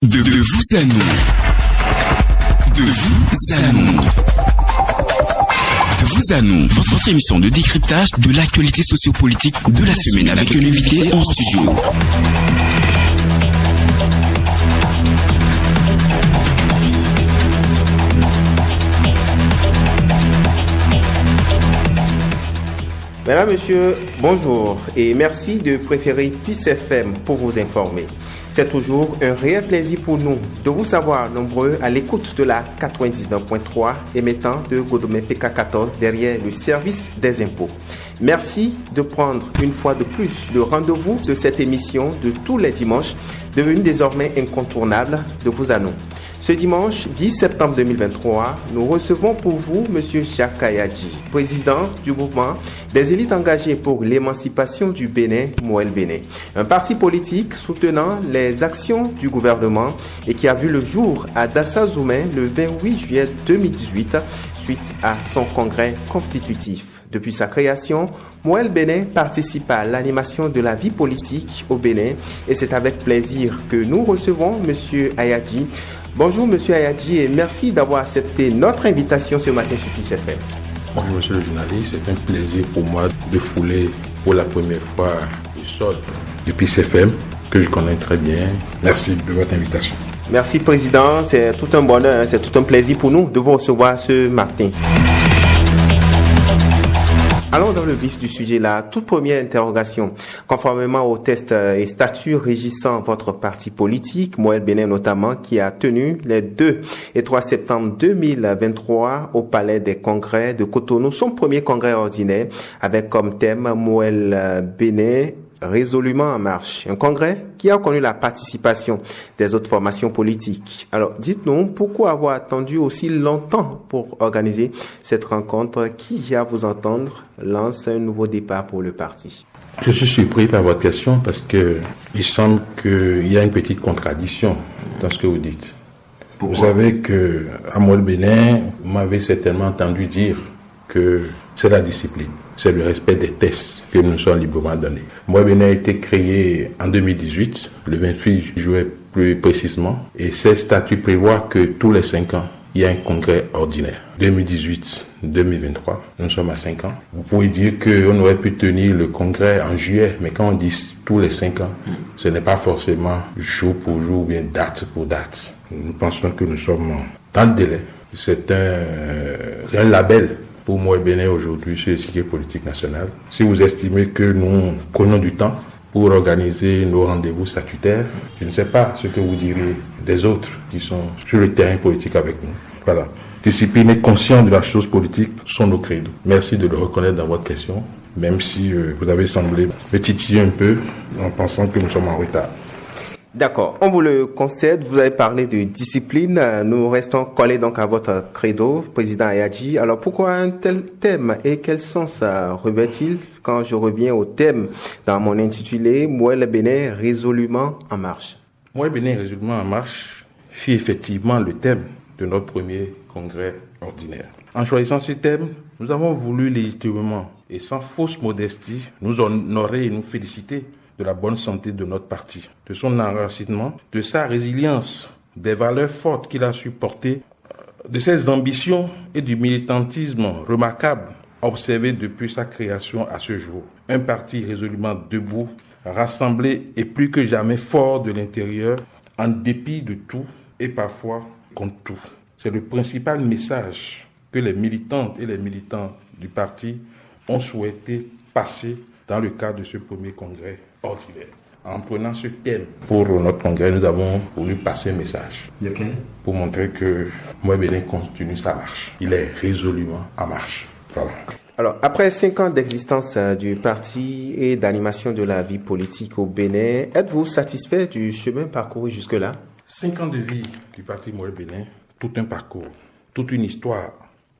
De vous à nous. De vous à nous. De vous à nous. Votre émission de décryptage de l'actualité sociopolitique de la semaine avec un invité en studio. Mesdames, Messieurs, bonjour et merci de préférer Peace FM pour vous informer. C'est toujours un réel plaisir pour nous de vous savoir nombreux à l'écoute de la 99.3 émettant de Godomé PK14 derrière le service des impôts. Merci de prendre une fois de plus le rendez-vous de cette émission de tous les dimanches, devenue désormais incontournable de vous à nous. Ce dimanche 10 septembre 2023, nous recevons pour vous M. Jacques Ayadji, président du mouvement des élites engagées pour l'émancipation du Bénin, Moël Bénin, un parti politique soutenant les actions du gouvernement et qui a vu le jour à Dassa-Zoumé le 28 juillet 2018 suite à son congrès constitutif. Depuis sa création, Moël Bénin participe à l'animation de la vie politique au Bénin et c'est avec plaisir que nous recevons M. Ayadji. Bonjour M. Ayadji et merci d'avoir accepté notre invitation ce matin sur Peace FM. Bonjour Monsieur le journaliste, c'est un plaisir pour moi de fouler pour la première fois le sol du Peace FM que je connais très bien. Merci de votre invitation. Merci Président, c'est tout un bonheur, c'est tout un plaisir pour nous de vous recevoir ce matin. Allons dans le vif du sujet, la toute première interrogation. Conformément aux tests et statuts régissant votre parti politique, Moël Bénin notamment, qui a tenu les 2 et 3 septembre 2023 au Palais des Congrès de Cotonou, son premier congrès ordinaire, avec comme thème Moël Bénin résolument en marche. Un congrès qui a connu la participation des autres formations politiques. Alors, dites-nous, pourquoi avoir attendu aussi longtemps pour organiser cette rencontre qui, à vous entendre, lance un nouveau départ pour le parti? Je suis surpris par votre question parce que il semble qu'il y a une petite contradiction dans ce que vous dites. Pourquoi? Vous savez que à Moël Bénin, vous m'avez certainement entendu dire que c'est la discipline, c'est le respect des tests que nous nous sommes librement donnés. Moël Bénin a été créé en 2018, le 28 juillet plus précisément, et ces statuts prévoient que tous les 5 ans, il y a un congrès ordinaire. 2018-2023, nous sommes à 5 ans. Vous pouvez dire qu'on aurait pu tenir le congrès en juillet, mais quand on dit tous les 5 ans, ce n'est pas forcément jour pour jour ou bien date pour date. Nous pensons que nous sommes dans le délai. C'est un label pour Moël Bénin aujourd'hui sur l'échiquier politique national. Si vous estimez que nous prenons du temps pour organiser nos rendez-vous statutaires, je ne sais pas ce que vous direz des autres qui sont sur le terrain politique avec nous. Voilà. Discipline et conscience de la chose politique sont nos credos. Merci de le reconnaître dans votre question, même si vous avez semblé me titiller un peu en pensant que nous sommes en retard. D'accord, on vous le concède, vous avez parlé de discipline, nous restons collés donc à votre credo, Président Ayadji. Alors pourquoi un tel thème et quel sens revêt-il quand je reviens au thème dans mon intitulé Moël Bénin résolument en marche? Moël Bénin résolument en marche fut effectivement le thème de notre premier congrès ordinaire. En choisissant ce thème, nous avons voulu légitimement et sans fausse modestie nous honorer et nous féliciter de la bonne santé de notre parti, de son enracinement, de sa résilience, des valeurs fortes qu'il a su porter, de ses ambitions et du militantisme remarquable observé depuis sa création à ce jour. Un parti résolument debout, rassemblé et plus que jamais fort de l'intérieur, en dépit de tout et parfois contre tout. C'est le principal message que les militantes et les militants du parti ont souhaité passer dans le cadre de ce premier congrès ordinaire. En prenant ce thème pour notre congrès, nous avons voulu passer un message pour montrer que Moël Bénin continue sa marche. Il est résolument en marche. Voilà. Alors, après 5 ans d'existence du parti et d'animation de la vie politique au Bénin, êtes-vous satisfait du chemin parcouru jusque-là? 5 ans de vie du parti Moël Bénin, tout un parcours, toute une histoire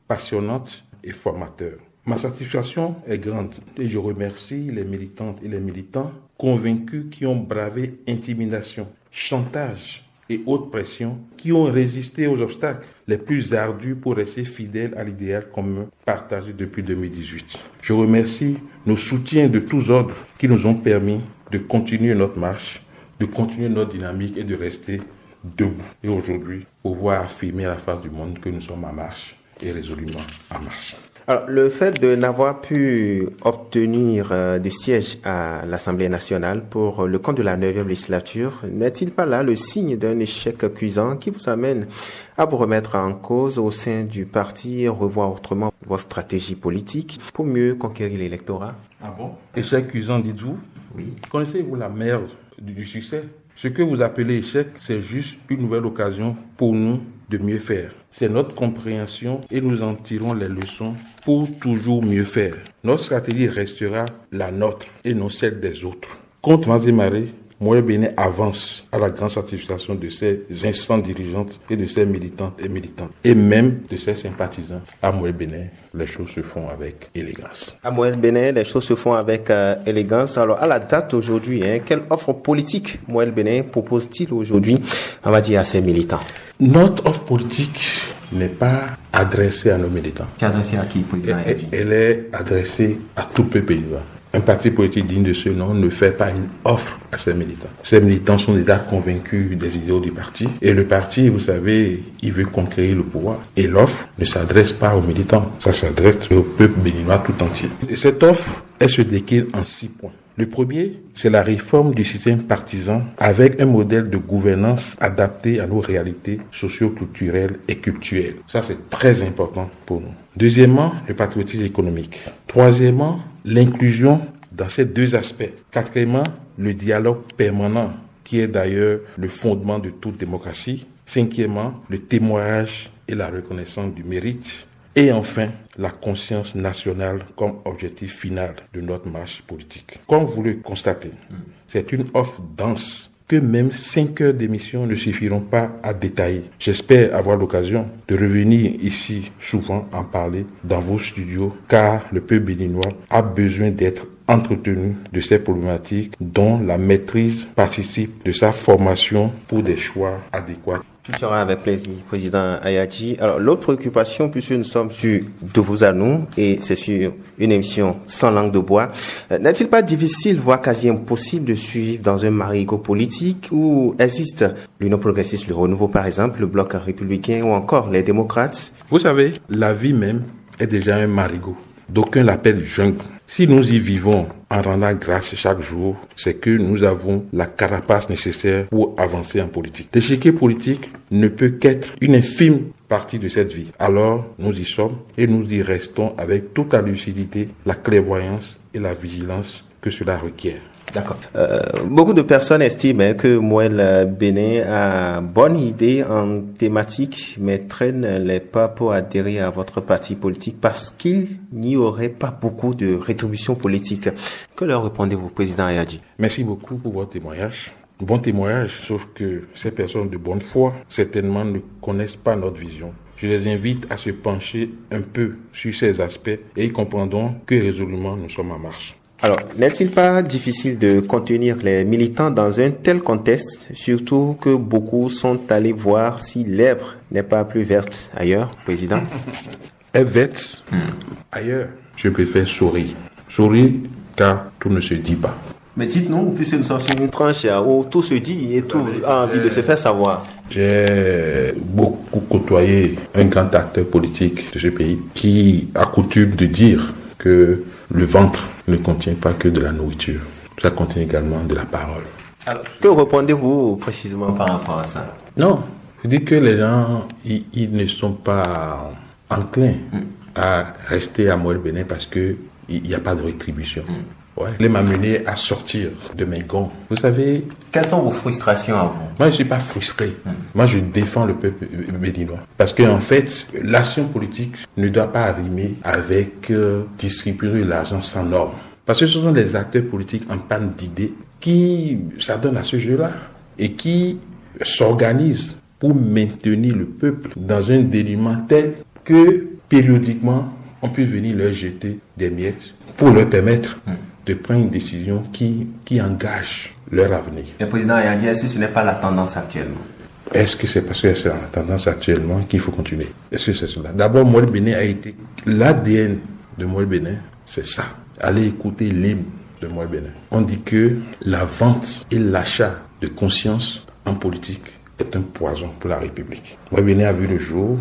passionnante et formateur. Ma satisfaction est grande et je remercie les militantes et les militants convaincus qui ont bravé intimidation, chantage et autres pressions, qui ont résisté aux obstacles les plus ardus pour rester fidèles à l'idéal commun partagé depuis 2018. Je remercie nos soutiens de tous ordres qui nous ont permis de continuer notre marche, de continuer notre dynamique et de rester debout et aujourd'hui pouvoir affirmer à la face du monde que nous sommes en marche et résolument en marche. Alors, le fait de n'avoir pu obtenir des sièges à l'Assemblée nationale pour le compte de la 9e législature, n'est-il pas là le signe d'un échec cuisant qui vous amène à vous remettre en cause au sein du parti et revoir autrement votre stratégie politique pour mieux conquérir l'électorat? Ah bon? Échec cuisant, dites-vous? Oui. Connaissez-vous la mère du succès? Ce que vous appelez échec, c'est juste une nouvelle occasion pour nous de mieux faire. C'est notre compréhension et nous en tirons les leçons pour toujours mieux faire. Notre stratégie restera la nôtre et non celle des autres. Contre vents et marées, Moël Bénin avance à la grande satisfaction de ses instances dirigeantes et de ses militantes et militants, et même de ses sympathisants. À Moël Bénin, les choses se font avec élégance. À Moël Bénin, les choses se font avec élégance. Alors, à la date aujourd'hui, quelle offre politique Moël Bénin propose-t-il aujourd'hui, on va dire, à ses militants? Notre offre politique n'est pas adressée à nos militants. Qui est adressée à qui, président? Elle est adressée à tout le peuple béninois. Un parti politique digne de ce nom ne fait pas une offre à ses militants. Ses militants sont déjà convaincus des idéaux du parti. Et le parti, vous savez, il veut conquérir le pouvoir. Et l'offre ne s'adresse pas aux militants. Ça s'adresse au peuple béninois tout entier. Et cette offre, elle se décline en 6 points. Le premier, c'est la réforme du système partisan avec un modèle de gouvernance adapté à nos réalités socio-culturelles et culturelles. Ça, c'est très important pour nous. Deuxièmement, le patriotisme économique. Troisièmement, l'inclusion dans ces 2 aspects. Quatrièmement, le dialogue permanent, qui est d'ailleurs le fondement de toute démocratie. Cinquièmement, le témoignage et la reconnaissance du mérite. Et enfin, la conscience nationale comme objectif final de notre marche politique. Comme vous le constatez, c'est une offre dense que même 5 heures d'émission ne suffiront pas à détailler. J'espère avoir l'occasion de revenir ici souvent en parler dans vos studios, car le peuple béninois a besoin d'être entretenu de ces problématiques dont la maîtrise participe de sa formation pour des choix adéquats. Tout sera avec plaisir, président Ayadji. Alors, l'autre préoccupation, puisque nous sommes sur De vous à nous, et c'est sur une émission sans langue de bois, n'est-il pas difficile, voire quasi impossible de suivre dans un marigot politique où existe l'Union progressiste, le Renouveau par exemple, le Bloc républicain ou encore les démocrates? Vous savez, la vie même est déjà un marigot. D'aucuns l'appellent jungle. Si nous y vivons en rendant grâce chaque jour, c'est que nous avons la carapace nécessaire pour avancer en politique. L'échiquier politique ne peut qu'être une infime partie de cette vie. Alors, nous y sommes et nous y restons avec toute la lucidité, la clairvoyance et la vigilance que cela requiert. D'accord. Beaucoup de personnes estiment que Moël Bénin a bonne idée en thématique, mais traîne les pas pour adhérer à votre parti politique parce qu'il n'y aurait pas beaucoup de rétribution politique. Que leur répondez-vous, président Ayadji? Merci beaucoup pour votre témoignage. Bon témoignage, sauf que ces personnes de bonne foi, certainement ne connaissent pas notre vision. Je les invite à se pencher un peu sur ces aspects et ils comprendront que résolument nous sommes en marche. Alors, n'est-il pas difficile de contenir les militants dans un tel contexte, surtout que beaucoup sont allés voir si l'herbe n'est pas plus verte ailleurs, président? Elle verte ailleurs. Je préfère sourire. Sourire car tout ne se dit pas. Mais dites-nous, puisque nous sommes sur une tranche où tout se dit et tout a envie de se faire savoir. J'ai beaucoup côtoyé un grand acteur politique de ce pays qui a coutume de dire que le ventre ne contient pas que de la nourriture. Ça contient également de la parole. Alors, que répondez-vous précisément par rapport à ça? Non, je dis que les gens, ils ne sont pas enclins à rester à Moël Bénin parce qu'il n'y a pas de rétribution. Ouais. Il m'a mené à sortir de mes gonds. Vous savez... Quelles sont vos frustrations à vous? Moi, je ne suis pas frustré. Moi, je défends le peuple béninois. Parce qu'en fait, l'action politique ne doit pas rimer avec distribuer l'argent sans normes. Parce que ce sont les acteurs politiques en panne d'idées qui s'adonnent à ce jeu-là et qui s'organisent pour maintenir le peuple dans un dénuement tel que, périodiquement, on peut venir leur jeter des miettes pour leur permettre de prendre une décision qui engage leur avenir. Le président Ayadji, est-ce que ce n'est pas la tendance actuellement? Est-ce que c'est parce que c'est la tendance actuellement qu'il faut continuer? Est-ce que c'est cela? D'abord, Moël Bénin a été... L'ADN de Moël Bénin, c'est ça. Allez écouter l'hymne de Moël Bénin. On dit que la vente et l'achat de conscience en politique est un poison pour la République. Amoel Béné a vu le jour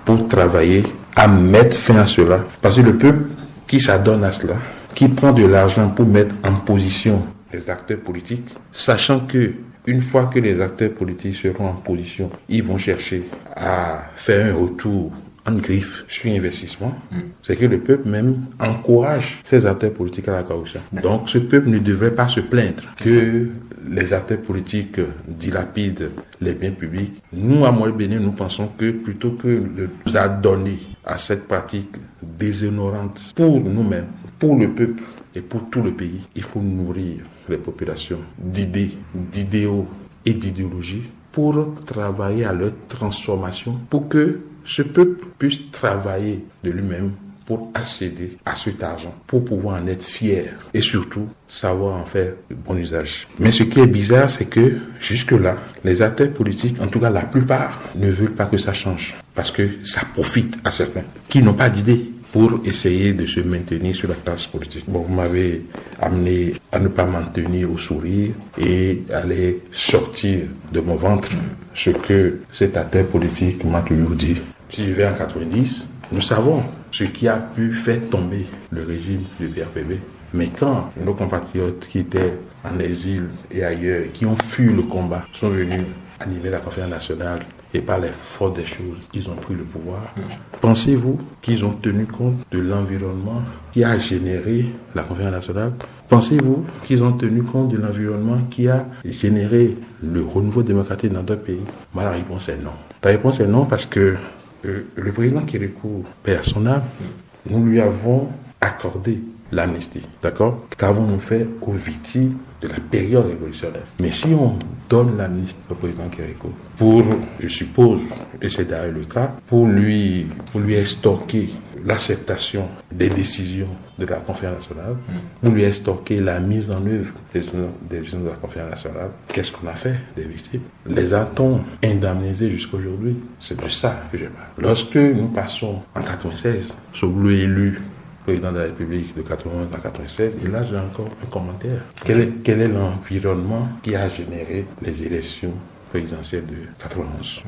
pour travailler à mettre fin à cela. Parce que le peuple qui s'adonne à cela, qui prend de l'argent pour mettre en position les acteurs politiques, sachant que une fois que les acteurs politiques seront en position, ils vont chercher à faire un retour en griffe sur investissement, c'est que le peuple même encourage ces acteurs politiques à la corruption. Donc ce peuple ne devrait pas se plaindre que les acteurs politiques dilapident les biens publics. Nous, à Amoel Béné, nous pensons que plutôt que de nous adonner à cette pratique déshonorante pour nous-mêmes, pour le peuple et pour tout le pays, il faut nourrir les populations d'idées, d'idéaux et d'idéologies pour travailler à leur transformation, pour que ce peuple puisse travailler de lui-même pour accéder à cet argent, pour pouvoir en être fier et surtout savoir en faire le bon usage. Mais ce qui est bizarre, c'est que jusque-là, les acteurs politiques, en tout cas la plupart, ne veulent pas que ça change parce que ça profite à certains qui n'ont pas d'idée pour essayer de se maintenir sur la classe politique. Bon, vous m'avez amené à ne pas m'en tenir au sourire et aller sortir de mon ventre ce que cet acteur politique m'a toujours dit. Si je vais en 90, nous savons ce qui a pu faire tomber le régime du PRPB. Mais quand nos compatriotes qui étaient en exil et ailleurs, qui ont fui le combat, sont venus animer la conférence nationale et par les forces des choses, ils ont pris le pouvoir. Pensez-vous qu'ils ont tenu compte de l'environnement qui a généré la conférence nationale? Pensez-vous qu'ils ont tenu compte de l'environnement qui a généré le renouveau démocratique dans d'autres pays? Moi, la réponse est non. La réponse est non parce que le président Kérékou, paix à son âme, nous lui avons accordé l'amnistie, d'accord? Qu'avons-nous fait aux victimes de la période révolutionnaire? Mais si on donne l'amnistie au président Kérékou pour, je suppose, et c'est d'ailleurs le cas, pour lui estorquer l'acceptation des décisions de la conférence nationale, pour lui estorquer la mise en œuvre des décisions de la conférence nationale, qu'est-ce qu'on a fait des victimes? Les a-t-on indemnisés jusqu'à aujourd'hui? C'est de ça que je parle. Lorsque nous passons en 96, Soglo est élu président de la République de 91 à 96, et là j'ai encore un commentaire. Quel est l'environnement qui a généré les élections présidentielles de 91?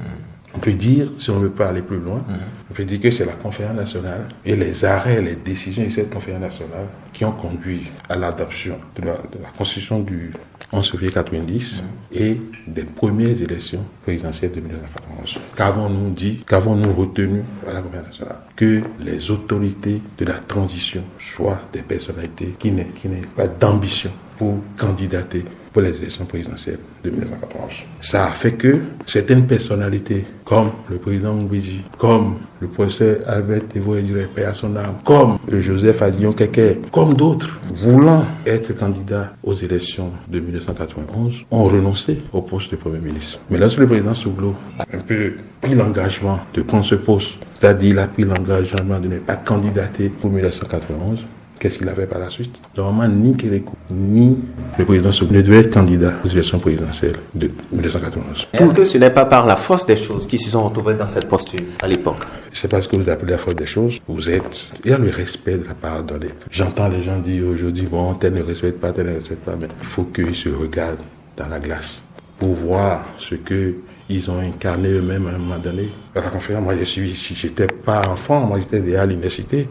On peut dire, si on ne veut pas aller plus loin, on peut dire que c'est la conférence nationale et les arrêts, les décisions de cette conférence nationale qui ont conduit à l'adoption de la constitution du 11 février 90 et des premières élections présidentielles de 1991. Qu'avons-nous dit, qu'avons-nous retenu à la conférence nationale? Que les autorités de la transition soient des personnalités qui n'aient pas d'ambition pour candidater pour les élections présidentielles de 1991. Ça a fait que certaines personnalités, comme le président Ngouidji, comme le professeur Albert Tevoe-Diré, paix à son âme, comme le Joseph Adillon Keke, comme d'autres, voulant être candidats aux élections de 1991, ont renoncé au poste de Premier ministre. Mais lorsque le président Soglo a un peu pris l'engagement de prendre ce poste, c'est-à-dire il a pris l'engagement de ne pas candidater pour 1991, qu'est-ce qu'il avait par la suite? Normalement, ni Kérékou, ni le président Soglo ne devaient être candidats aux élections présidentielles de 1991. Est-ce que ce n'est pas par la force des choses qui se sont retrouvés dans cette posture à l'époque? C'est pas ce que vous appelez la force des choses. Il y a le respect de la part donnée. J'entends les gens dire aujourd'hui, bon, tel ne respecte pas, mais il faut qu'ils se regardent dans la glace pour voir ce que ils ont incarné eux-mêmes à un moment donné. À la conférence, moi, j'étais pas enfant, moi, j'étais déjà à l'université.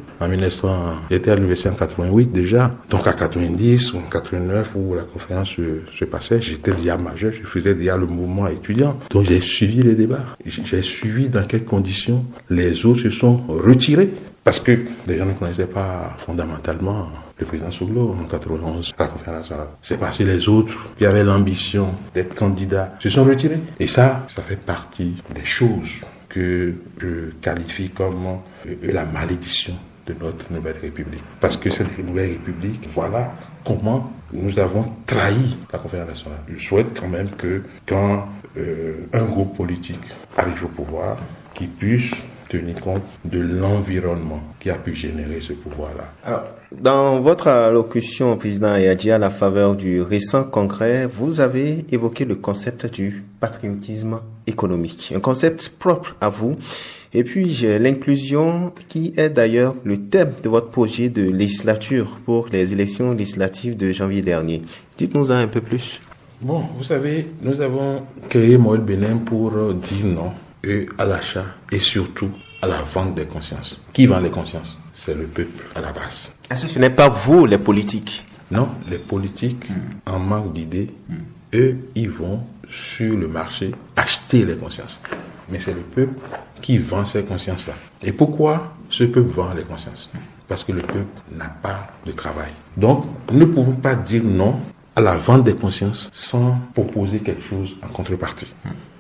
J'étais à l'université en 88 déjà. Donc, à 90 ou en 89, où la conférence se passait, j'étais déjà majeur, je faisais déjà le mouvement étudiant. Donc, j'ai suivi les débats. J'ai suivi dans quelles conditions les autres se sont retirés. Parce que les gens ne connaissaient pas fondamentalement le président Soglo en 91 à la conférence nationale. C'est parce que les autres qui avaient l'ambition d'être candidats se sont retirés. Et ça fait partie des choses que je qualifie comme la malédiction de notre nouvelle République. Parce que cette nouvelle République, voilà comment nous avons trahi la conférence nationale. Je souhaite quand même que quand un groupe politique arrive au pouvoir, qu'il puisse tenir compte de l'environnement qui a pu générer ce pouvoir-là. Alors, dans votre allocution, président Ayadji, à la faveur du récent congrès, vous avez évoqué le concept du patriotisme économique, un concept propre à vous. Et puis, l'inclusion qui est d'ailleurs le thème de votre projet de législature pour les élections législatives de janvier dernier. Dites-nous un peu plus. Bon, vous savez, nous avons créé Moël Bénin pour dire non à l'achat et surtout à la vente des consciences. Qui vend les consciences? C'est le peuple à la base. Est-ce que ce n'est pas vous, les politiques? Non, les politiques, en manque d'idées, eux, ils vont sur le marché acheter les consciences. Mais c'est le peuple qui vend ces consciences-là. Et pourquoi ce peuple vend les consciences? Parce que le peuple n'a pas de travail. Donc, nous ne pouvons pas dire non à la vente des consciences sans proposer quelque chose en contrepartie.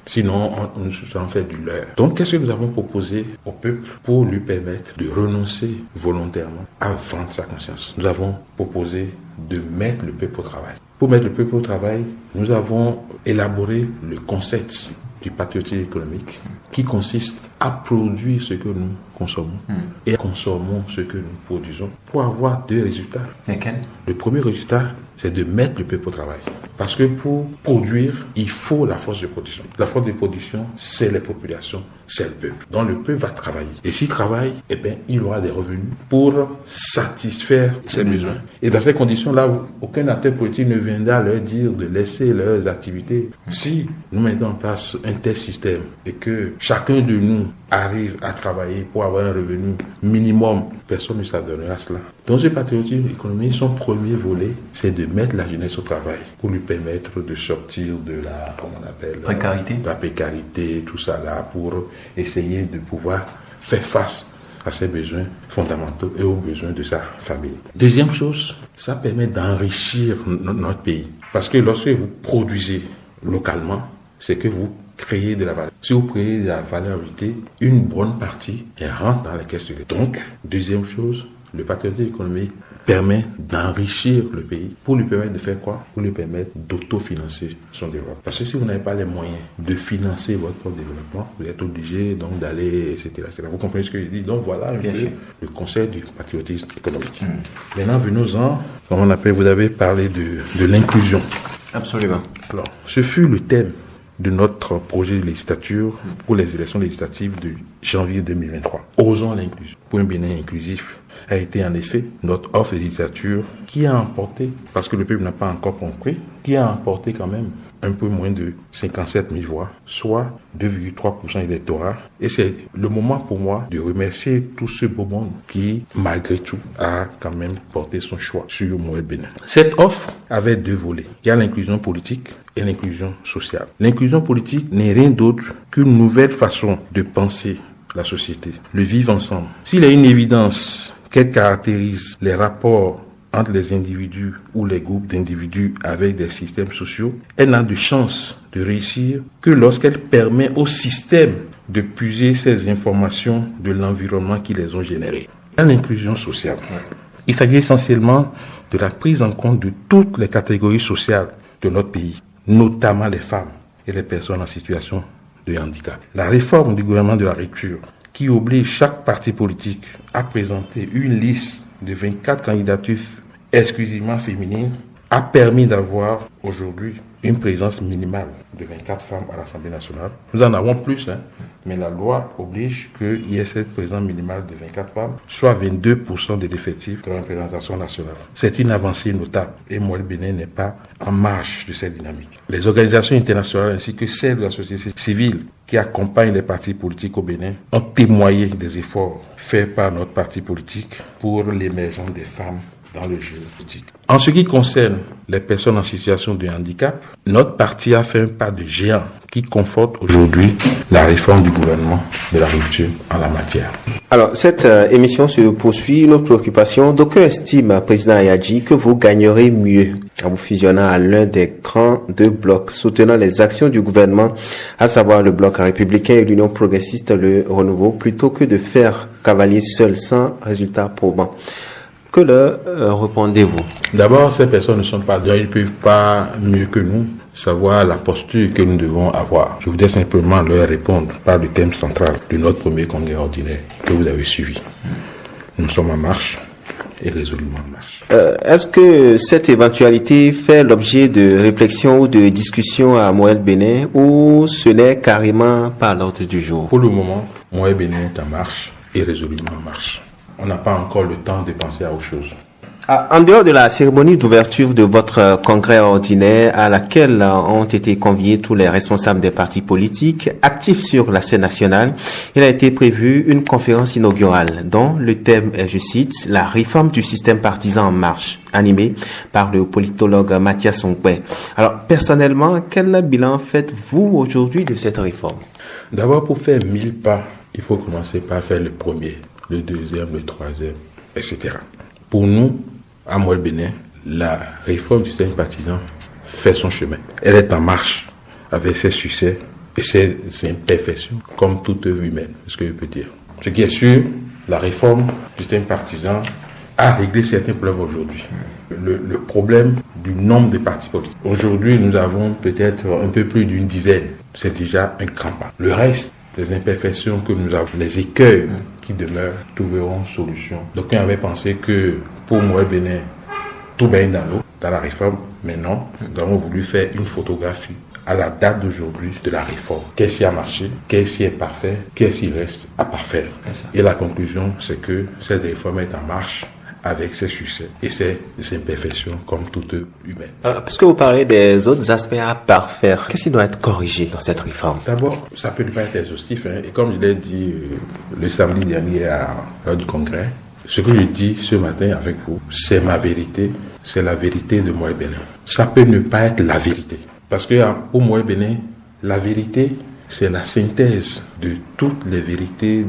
Sinon, nous allons faire du leurre. Donc, qu'est-ce que nous avons proposé au peuple pour lui permettre de renoncer volontairement à vendre sa conscience? Nous avons proposé de mettre le peuple au travail. Pour mettre le peuple au travail, nous avons élaboré le concept du patriotisme économique qui consiste à produire ce que nous consommons et consommons ce que nous produisons pour avoir deux résultats. Lesquels? Le premier résultat, c'est de mettre le peuple au travail. Parce que pour produire, il faut la force de production. La force de production, c'est les populations, c'est le peuple. Donc le peuple va travailler. Et s'il travaille, eh bien, il aura des revenus pour satisfaire ses besoins. Et dans ces conditions-là, aucun acteur politique ne viendra leur dire de laisser leurs activités. Si nous mettons en place un tel système et que chacun de nous arrive à travailler pour avoir un revenu minimum, personne ne s'adonnera à cela. Dans ce patriotisme économique, son premier volet, c'est de mettre la jeunesse au travail pour lui permettre de sortir de la, comment on appelle, précarité. La précarité, tout ça là, pour essayer de pouvoir faire face à ses besoins fondamentaux et aux besoins de sa famille. Deuxième chose, ça permet d'enrichir notre pays. Parce que lorsque vous produisez localement, c'est que vous créez de la valeur. Si vous créez de la valeur ajoutée, une bonne partie rentre dans les caisses de l'État. Donc, deuxième chose, le patriotisme économique permet d'enrichir le pays pour lui permettre de faire quoi? Pour lui permettre d'autofinancer son développement. Parce que si vous n'avez pas les moyens de financer votre propre développement, vous êtes obligé donc d'aller, etc., etc. Vous comprenez ce que je dis? Donc voilà un peu le concept du patriotisme économique. Maintenant, venons-en, comme on appelle, vous avez parlé de l'inclusion. Absolument. Alors, ce fut le thème de notre projet de législature pour les élections législatives de janvier 2023. Osons l'inclusion. Pour un Bénin inclusif a été en effet notre offre de législature qui a emporté, parce que le peuple n'a pas encore compris, qui a emporté quand même un peu moins de 57 000 voix, soit 2,3% d'électorat. Et c'est le moment pour moi de remercier tout ce beau monde qui, malgré tout, a quand même porté son choix sur Moël Bénin. Cette offre avait deux volets. Il y a l'inclusion politique et l'inclusion sociale. L'inclusion politique n'est rien d'autre qu'une nouvelle façon de penser la société, le vivre ensemble. S'il y a une évidence qu'elle caractérise les rapports entre les individus ou les groupes d'individus avec des systèmes sociaux, elle n'a de chance de réussir que lorsqu'elle permet au système de puiser ces informations de l'environnement qui les ont générées. Dans l'inclusion sociale, il s'agit essentiellement de la prise en compte de toutes les catégories sociales de notre pays, notamment les femmes et les personnes en situation de handicap. La réforme du gouvernement de la rupture, qui oblige chaque parti politique à présenter une liste de 24 candidatures exclusivement féminines, a permis d'avoir aujourd'hui une présence minimale de 24 femmes à l'Assemblée nationale. Nous en avons plus, mais la loi oblige qu'il y ait cette présence minimale de 24 femmes, soit 22% de l'effectif de la représentation nationale. C'est une avancée notable et Moël Bénin n'est pas en marge de cette dynamique. Les organisations internationales ainsi que celles de la société civile qui accompagnent les partis politiques au Bénin ont témoigné des efforts faits par notre parti politique pour l'émergence des femmes dans le jeu politique. En ce qui concerne les personnes en situation de handicap, notre parti a fait un pas de géant qui conforte aujourd'hui la réforme du gouvernement de la rupture en la matière. Alors, cette émission se poursuit. Une autre préoccupation, d'aucuns estiment, Président Ayadji, que vous gagnerez mieux en vous fusionnant à l'un des grands deux blocs soutenant les actions du gouvernement, à savoir le bloc républicain et l'Union progressiste, le Renouveau, plutôt que de faire cavalier seul sans résultat probant. Que leur répondez-vous? D'abord, ces personnes ne sont pas, ils ne peuvent pas mieux que nous savoir la posture que nous devons avoir. Je voudrais simplement leur répondre par le thème central de notre premier congrès ordinaire que vous avez suivi. Nous sommes en marche et résolument en marche. Est-ce que cette éventualité fait l'objet de réflexion ou de discussion à Moël Bénin ou ce n'est carrément pas l'ordre du jour? Pour le moment, Moël Bénin est en marche et résolument en marche. On n'a pas encore le temps de penser à autre chose. En dehors de la cérémonie d'ouverture de votre congrès ordinaire à laquelle ont été conviés tous les responsables des partis politiques actifs sur la scène nationale, il a été prévu une conférence inaugurale dont le thème est, je cite, « La réforme du système partisan en marche », animée par le politologue Mathias Ongbe. Alors, personnellement, quel bilan faites-vous aujourd'hui de cette réforme? D'abord, pour faire 1000 pas, il faut commencer par faire le premier, le deuxième, le troisième, etc. Pour nous, à Moël-Bénin, la réforme du système partisan fait son chemin. Elle est en marche avec ses succès et ses imperfections, comme toute œuvre humaine, ce que je peux dire. Ce qui est sûr, la réforme du système partisan a réglé certains problèmes aujourd'hui. Le problème du nombre de partis politiques. Aujourd'hui, nous avons peut-être un peu plus d'une dizaine. C'est déjà un grand pas. Le reste, les imperfections que nous avons, les écueils qui demeurent, trouveront solution. Donc, on avait pensé que pour Moël-Bénin, tout baigne dans l'eau, dans la réforme, mais non, nous avons voulu faire une photographie à la date d'aujourd'hui de la réforme. Qu'est-ce qui a marché, qu'est-ce qui est parfait, qu'est-ce qui reste à parfaire. Et la conclusion, c'est que cette réforme est en marche avec ses succès et ses imperfections comme toute humaine. Puisque vous parlez des autres aspects à parfaire, qu'est-ce qui doit être corrigé dans cette réforme? D'abord, ça peut ne pas être exhaustif, et comme je l'ai dit le samedi dernier lors du congrès, ce que je dis ce matin avec vous, c'est ma vérité, c'est la vérité de Moël-Bénin. Ça peut ne pas être la vérité, parce que pour Moël-Bénin, la vérité, c'est la synthèse de toutes les vérités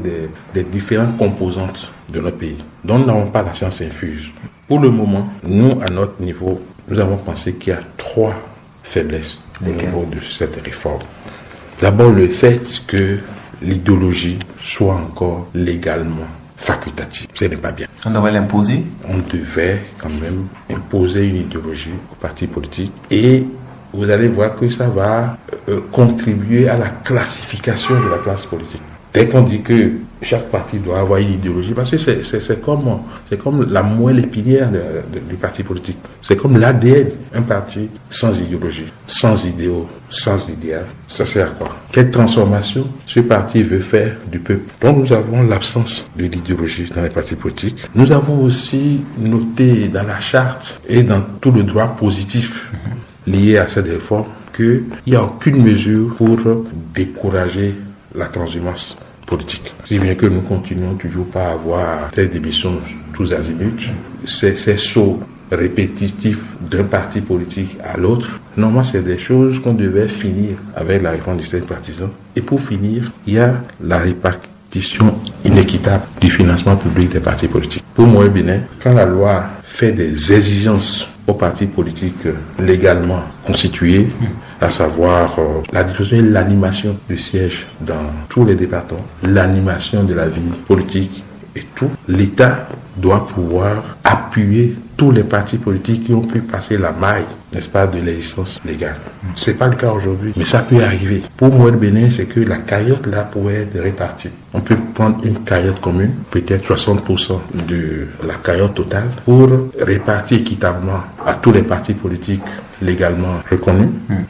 des différentes composantes de notre pays, dont nous n'avons pas la science infuse. Pour le moment, nous, à notre niveau, nous avons pensé qu'il y a 3 faiblesses au niveau de cette réforme. D'abord, le fait que l'idéologie soit encore légalement facultative. Ce n'est pas bien. On devrait l'imposer? On devait quand même imposer une idéologie aux partis politiques, et vous allez voir que ça va contribuer à la classification de la classe politique. Dès qu'on dit que chaque parti doit avoir une idéologie, parce que c'est comme la moelle épinière du parti politique. C'est comme l'ADN. Un parti sans idéologie, sans idéaux, sans idéal, ça sert à quoi? Quelle transformation ce parti veut faire du peuple? Donc nous avons l'absence de l'idéologie dans les partis politiques. Nous avons aussi noté dans la charte et dans tout le droit positif lié à cette réforme qu'il n'y a aucune mesure pour décourager la transhumance politique. Si bien que nous continuons toujours pas à avoir des démissions tous azimuts, ces sauts répétitifs d'un parti politique à l'autre, normalement c'est des choses qu'on devait finir avec la réforme du système partisan. Et pour finir, il y a la répartition inéquitable du financement public des partis politiques. Pour Moël-Bénin, quand la loi fait des exigences aux partis politiques légalement constitués, à savoir la disposition et l'animation du siège dans tous les départements, l'animation de la vie politique et tout, l'État doit pouvoir appuyer tous les partis politiques qui ont pu passer la maille, n'est-ce pas, de l'existence légale. C'est pas le cas aujourd'hui, mais ça peut arriver. Pour Moël-Bénin, c'est que la cagnotte là pourrait être répartie. On peut prendre une cagnotte commune, peut-être 60% de la cagnotte totale, pour répartir équitablement à tous les partis politiques légalement reconnus.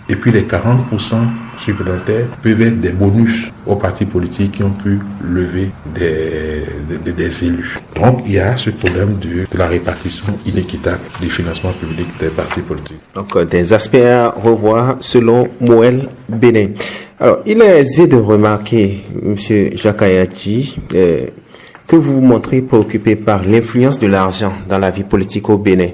Et puis les 40% supplémentaires peuvent être des bonus aux partis politiques qui ont pu lever des élus. Donc il y a ce problème de la répartition inéquitable du financement public des partis politiques. Donc des aspects à revoir selon Moël-Bénin. Alors il est aisé de remarquer, M. Jacques Ayadji, que vous vous montrez préoccupé par l'influence de l'argent dans la vie politique au Bénin.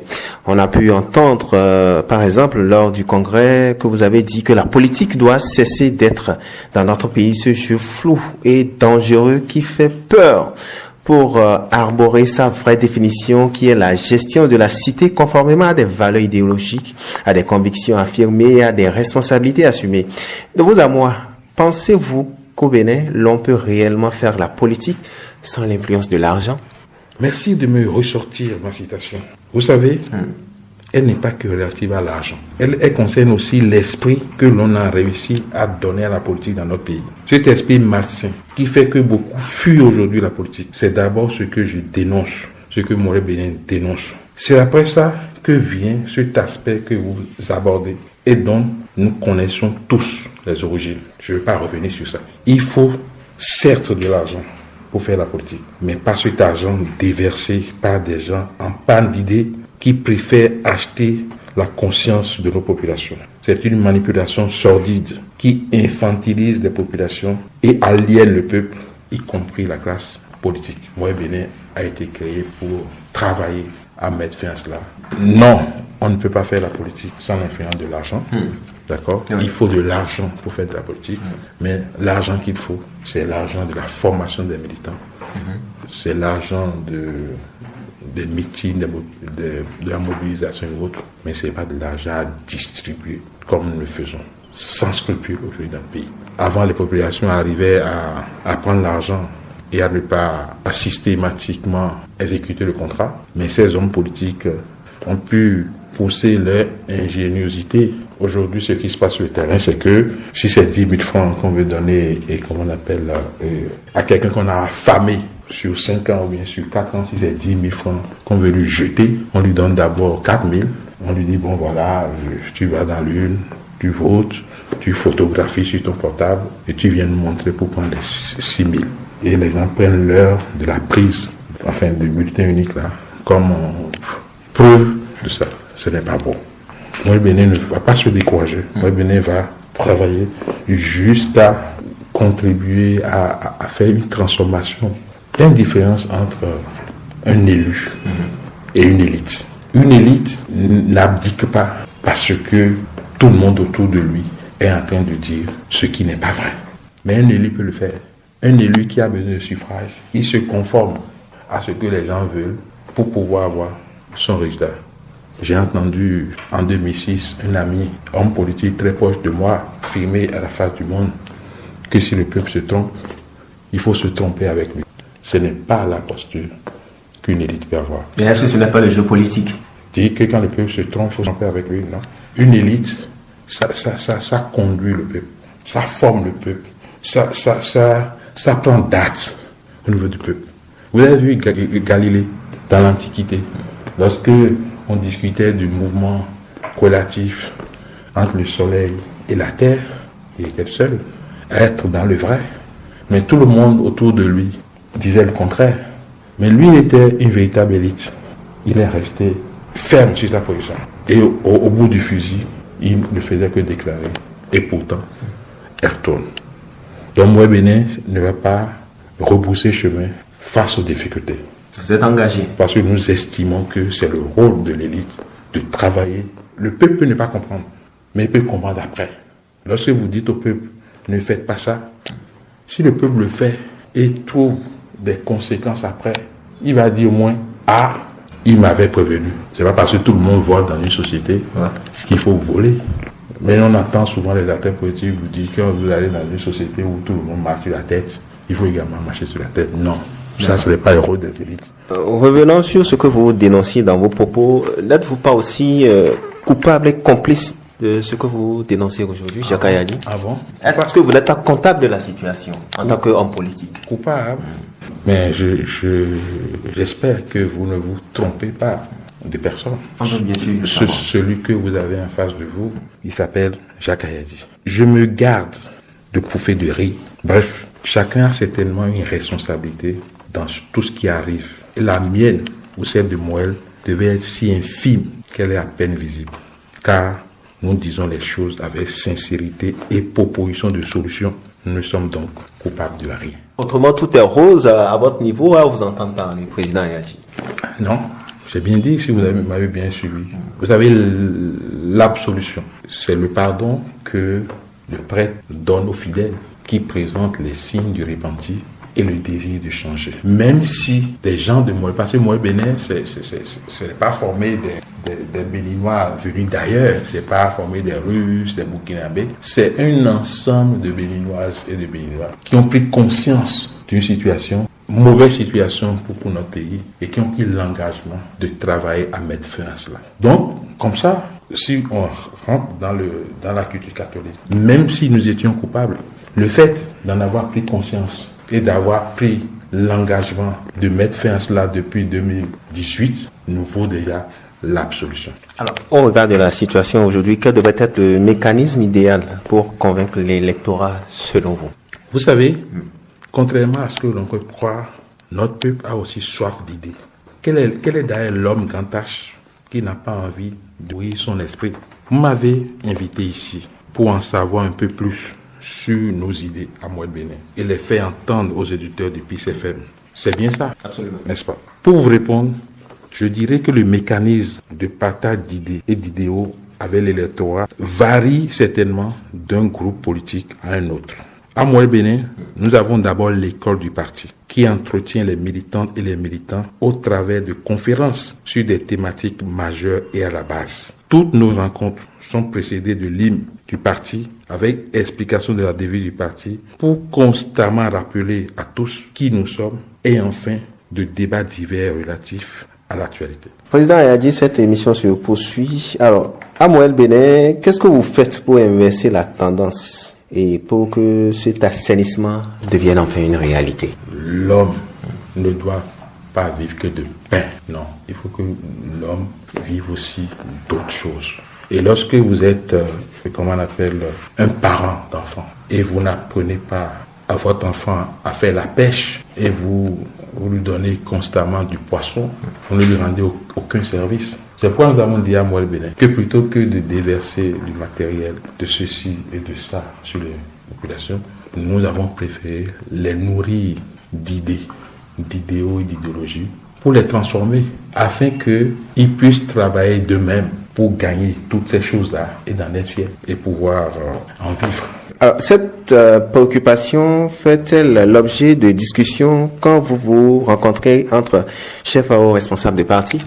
On a pu entendre, par exemple, lors du congrès, que vous avez dit que la politique doit cesser d'être dans notre pays ce jeu flou et dangereux qui fait peur, pour arborer sa vraie définition qui est la gestion de la cité conformément à des valeurs idéologiques, à des convictions affirmées, à des responsabilités assumées. De vous à moi, pensez-vous qu'au Bénin, l'on peut réellement faire la politique sans l'influence de l'argent? Merci de me ressortir ma citation. Vous savez, elle n'est pas que relative à l'argent. Elle concerne aussi l'esprit que l'on a réussi à donner à la politique dans notre pays. Cet esprit malsain qui fait que beaucoup fuient aujourd'hui la politique. C'est d'abord ce que je dénonce, ce que Moël-Bénin dénonce. C'est après ça que vient cet aspect que vous abordez et dont nous connaissons tous les origines. Je ne vais pas revenir sur ça. Il faut certes de l'argent pour faire la politique, mais pas cet argent déversé par des gens en panne d'idées qui préfère acheter la conscience de nos populations. C'est une manipulation sordide qui infantilise les populations et aliène le peuple, y compris la classe politique. Moyen Bénin a été créé pour travailler à mettre fin à cela. Non, on ne peut pas faire la politique sans l'influence de l'argent. D'accord ? Il faut de l'argent pour faire de la politique, mais l'argent qu'il faut, c'est l'argent de la formation des militants. C'est l'argent des meetings, de la mobilisation et autres, mais ce n'est pas de l'argent à distribuer comme nous le faisons, sans scrupule aujourd'hui dans le pays. Avant, les populations arrivaient à prendre l'argent et à ne pas systématiquement exécuter le contrat, mais ces hommes politiques ont pu pousser leur ingéniosité. Aujourd'hui, ce qui se passe sur le terrain, c'est que si c'est 10 000 francs qu'on veut donner et comment on appelle à quelqu'un qu'on a affamé sur 5 ans ou bien sur 4 ans, si c'est 10 000 francs qu'on veut lui jeter, on lui donne d'abord 4 000. On lui dit, bon voilà, tu vas dans l'urne, tu votes, tu photographies sur ton portable et tu viens nous montrer pour prendre les 6 000. Et les gens prennent l'heure de la prise, enfin du bulletin unique là, comme preuve de ça. Ce n'est pas bon. Moyen Bénin ne va pas se décourager. Moyen Bénin va travailler jusqu'à contribuer à faire une transformation. Il y a une différence entre un élu et une élite. Une élite n'abdique pas parce que tout le monde autour de lui est en train de dire ce qui n'est pas vrai. Mais un élu peut le faire. Un élu qui a besoin de suffrage, il se conforme à ce que les gens veulent pour pouvoir avoir son résultat. J'ai entendu en 2006 un ami, homme politique très proche de moi, affirmer à la face du monde que si le peuple se trompe, il faut se tromper avec lui. Ce n'est pas la posture qu'une élite peut avoir. Mais est-ce que ce n'est pas le jeu politique ? Dire que quand le peuple se trompe, il faut se tromper avec lui, non. Une élite, ça conduit le peuple, ça forme le peuple, ça prend date au niveau du peuple. Vous avez vu Galilée dans l'Antiquité, lorsque on discutait du mouvement corrélatif entre le soleil et la terre, il était seul à être dans le vrai. Mais tout le monde autour de lui disait le contraire. Mais lui, il était une véritable élite. Il est resté ferme sur sa position. Et au bout du fusil, il ne faisait que déclarer. Et pourtant, elle retourne. Donc, Moyen Bénin ne va pas rebrousser chemin face aux difficultés. Vous êtes engagé. Parce que nous estimons que c'est le rôle de l'élite de travailler. Le peuple peut ne pas comprendre, mais il peut comprendre après. Lorsque vous dites au peuple, ne faites pas ça, si le peuple le fait et trouve des conséquences après, il va dire au moins, ah, il m'avait prévenu. C'est pas parce que tout le monde vole dans une société qu'il faut voler. Mais on entend souvent les acteurs politiques vous dire que vous allez dans une société où tout le monde marche sur la tête, il faut également marcher sur la tête. Non. Ça, ce n'est pas le rôle des élites. Revenons sur ce que vous dénonciez dans vos propos. N'êtes-vous pas aussi coupable et complice de ce que vous dénoncez aujourd'hui, Jacques Ayali? Ah bon? Est-ce que vous n'êtes pas comptable de la situation en tant qu'homme politique? Coupable. Mais j'espère que vous ne vous trompez pas de personne. Bien sûr. Celui que vous avez en face de vous, il s'appelle Jacques Ayali. Je me garde de pouffer de rire. Bref, chacun a certainement une responsabilité dans tout ce qui arrive. Et la mienne, ou celle de Moël, devait être si infime qu'elle est à peine visible. Car nous disons les choses avec sincérité et proposition de solution. Nous ne sommes donc coupables de rien. Autrement, tout est rose à votre niveau, à vous entendre parler, président Ayali. Non, j'ai bien dit, si vous m'avez bien suivi. Vous avez l'absolution. C'est le pardon que le prêtre donne aux fidèles qui présentent les signes du repenti et le désir de changer. Même si des gens de Moël, parce que Moël Bénin, ce n'est pas formé des Béninois venus d'ailleurs, c'est pas formé des Russes, des Burkinabés, c'est un ensemble de Béninoises et de Béninois qui ont pris conscience d'une situation, mauvaise situation pour notre pays, et qui ont pris l'engagement de travailler à mettre fin à cela. Donc, comme ça, si on rentre dans la culture catholique, même si nous étions coupables, le fait d'en avoir pris conscience et d'avoir pris l'engagement de mettre fin à cela depuis 2018 nous vaut déjà l'absolution. Alors, au regard de la situation aujourd'hui, quel devrait être le mécanisme idéal pour convaincre l'électorat selon vous? Vous savez, contrairement à ce que l'on peut croire, notre peuple a aussi soif d'idées. Quel est d'ailleurs l'homme grand H qui n'a pas envie d'ouvrir son esprit. Vous m'avez invité ici pour en savoir un peu plus sur nos idées à Moelle Bénin et les faire entendre aux éditeurs de Peace FM. C'est bien ça? Absolument. N'est-ce pas? Pour vous répondre, je dirais que le mécanisme de partage d'idées et d'idéaux avec l'électorat varie certainement d'un groupe politique à un autre. À Moelle Bénin, nous avons d'abord l'école du parti qui entretient les militantes et les militants au travers de conférences sur des thématiques majeures et à la base. Toutes nos rencontres sont précédées de l'hymne du parti avec explication de la devise du parti pour constamment rappeler à tous qui nous sommes et enfin de débats divers relatifs à l'actualité. Président Ayadji, cette émission se poursuit. Alors, à Moelle Bénin, qu'est-ce que vous faites pour inverser la tendance et pour que cet assainissement devienne enfin une réalité? L'homme ne doit pas vivre que de pain. Non, il faut que l'homme vive aussi d'autres choses. Et lorsque vous êtes, comment on appelle, un parent d'enfant, et vous n'apprenez pas à votre enfant à faire la pêche, et vous lui donnez constamment du poisson, vous ne lui rendez aucun service. C'est pourquoi nous avons dit à Moelle Bénin que plutôt que de déverser du matériel, de ceci et de ça sur les populations, nous avons préféré les nourrir d'idées, d'idéaux et d'idéologies pour les transformer afin qu'ils puissent travailler d'eux-mêmes pour gagner toutes ces choses-là et d'en être fiers et pouvoir en vivre. Alors, cette préoccupation fait-elle l'objet de discussions quand vous vous rencontrez entre chefs ou responsables de partis?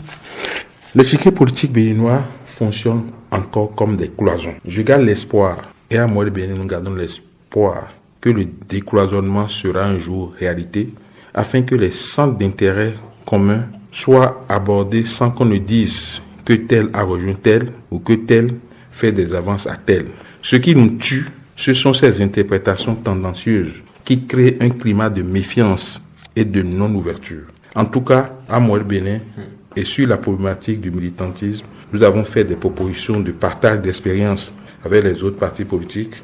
L'échiquier politique béninois fonctionne encore comme des cloisons. Je garde l'espoir, et à Moelle Bénin, nous gardons l'espoir que le décloisonnement sera un jour réalité, afin que les centres d'intérêt communs soient abordés sans qu'on ne dise que tel a rejoint tel ou que tel fait des avances à tel. Ce qui nous tue, ce sont ces interprétations tendancieuses qui créent un climat de méfiance et de non-ouverture. En tout cas, à Moelle Bénin, et sur la problématique du militantisme, nous avons fait des propositions de partage d'expérience avec les autres partis politiques